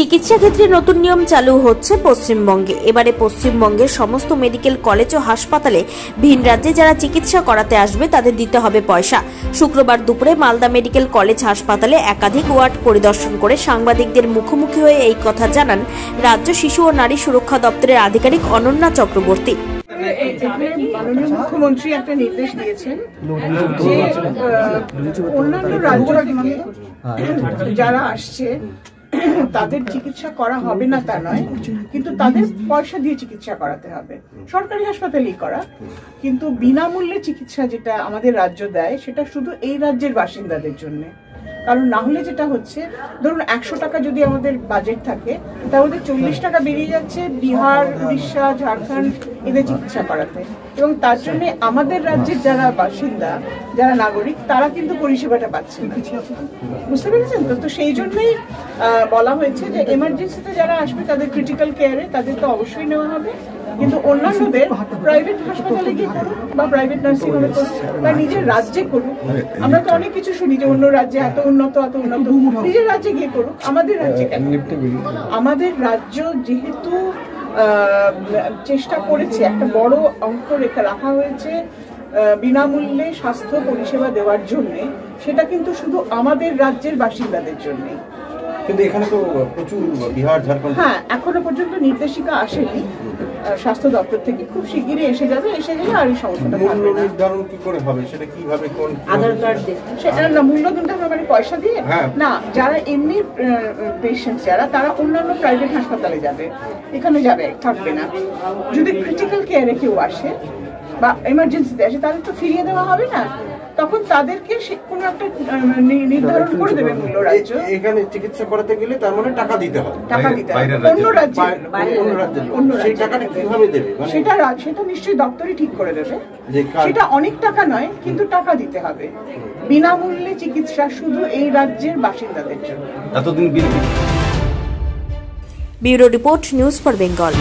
চিকিৎসা ক্ষেত্রে নতুন নিয়ম চালু হচ্ছে পশ্চিমবঙ্গে। এবারে পশ্চিমবঙ্গের সমস্ত মেডিকেল কলেজ ও হাসপাতালে ভিন রাজ্যে যারা চিকিৎসা করাতে আসবে তাদের দিতে হবে পয়সা। শুক্রবার দুপুরে মালদা মেডিকেল কলেজ হাসপাতালে একাধিক ওয়ার্ড পরিদর্শন করে সাংবাদিকদের মুখোমুখি হয়ে এই কথা জানান রাজ্য শিশু ও নারী সুরক্ষা দপ্তরের আধিকারিক অনন্যা চক্রবর্তী। মাননীয় মুখ্যমন্ত্রী একটা নির্দেশ দিয়েছেন যে অন্যান্য রাজ্য থেকে যারা আসছে তাদের চিকিৎসা করা হবে না তা নয়, কিন্তু তাদের পয়সা দিয়ে চিকিৎসা করাতে হবে। সরকারি হাসপাতালেই করা, কিন্তু বিনামূল্যে চিকিৎসা যেটা আমাদের রাজ্য দেয় সেটা শুধু এই রাজ্যের বাসিন্দাদের জন্য। কারণ না হলে যেটা হচ্ছে, ধরুন 100 টাকা যদি আমাদের বাজেট থাকে, তাহলে 40 টাকা বেরিয়ে যাচ্ছে বিহার, উড়িষ্যা, ঝাড়খণ্ড এদের চিকিৎসা করাতে, এবং তার জন্য আমাদের রাজ্যের যারা বাসিন্দা, যারা নাগরিক, তারা কিন্তু পরিষেবাটা পাচ্ছে না। বুঝতে পেরেছেন তো? সেই জন্যই বলা হয়েছে যে এমার্জেন্সিতে যারা আসবে তাদের ক্রিটিক্যাল কেয়ারে তাদের তো অবশ্যই নেওয়া হবে, কিন্তু অন্যান্যদের প্রাইভেট হাসপাতালে গিয়ে করুক বা প্রাইভেট নার্সিং হোমে করুক বা নিজের রাজ্যে করুক। আমরা তো অনেক কিছু শুনি যে অন্য রাজ্যে এত উন্নত, নিজের রাজ্যে গিয়ে করুক। আমাদের রাজ্যে কেন? আমাদের রাজ্য যেহেতু চেষ্টা করেছে, একটা বড় অঙ্ক রাখা হয়েছে বিনামূল্যে স্বাস্থ্য পরিষেবা দেওয়ার জন্য, সেটা কিন্তু শুধু আমাদের রাজ্যের বাসিন্দাদের জন্য। কিন্তু এখানে তো প্রচুর বিহার, ঝাড়খণ্ড। হ্যাঁ, এখনো পর্যন্ত নির্দেশিকা আসেনি স্বাস্থ্য দপ্তর থেকে, খুব শিগগিরই এসে গেলে আর এই সমস্যাটা মূল্য নির্ধারণ কি করে হবে? সেটা কিভাবে, কোন আধার কার্ড দিয়ে? সেটা না, মূল্য নির্ধারণ মানে পয়সা দিয়ে না। যারা এমনি পেশেন্ট যারা, তারা অন্যান্য প্রাইভেট হাসপাতালে যাবে, এখানে যাবে থাকবে না। যদি ক্রিটিক্যাল কেয়ারে কেউ আসে বা এমার্জেন্সিতে আসে, তাদের তো ফিরিয়ে দেওয়া হবে না, তখন তাদেরকে কোনো একটা নির্ধারণ করে দেবে মূল্য রাজ্য। এখানে চিকিৎসা করাতে গেলে তার মানে টাকা দিতে হবে, অন্য রাজ্যে। সেই টাকাটা কিভাবে দেবে? সেটা নিশ্চয়ই দপ্তরই ঠিক করে দেবে। সেটা অনেক টাকা নয়, কিন্তু টাকা দিতে হবে। বিনামূল্যে চিকিৎসা শুধু এই রাজ্যের বাসিন্দাদের জন্য। এতদিন bureau report, news for Bengal.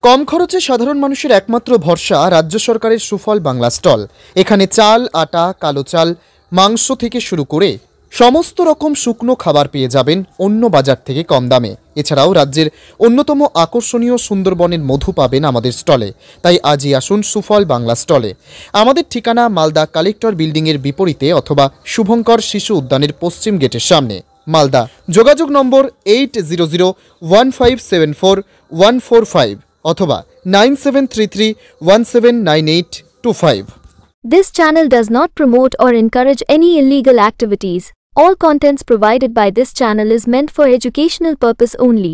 কম খরচে সাধারণ মানুষের একমাত্র ভরসা রাজ্য সরকারের সুফল বাংলা স্টল। এখানে চাল, আটা, কালো চাল, মাংস থেকে শুরু করে সমস্ত রকম শুকনো খাবার পেয়ে যাবেন অন্য বাজার থেকে কম দামে। এছাড়াও রাজ্যের অন্যতম আকর্ষণীয় সুন্দরবনের মধু পাবেন আমাদের স্টলে। তাই আজই আসুন সুফল বাংলা স্টলে। আমাদের ঠিকানা মালদা কালেক্টর বিল্ডিংয়ের বিপরীতে অথবা শুভঙ্কর শিশু উদ্যানের পশ্চিম গেটের সামনে, মালদা। যোগাযোগ নম্বর 8001574145 অথবা 9733179825। This channel does not promote or encourage any illegal activities. All contents provided by this channel is meant for educational purpose only.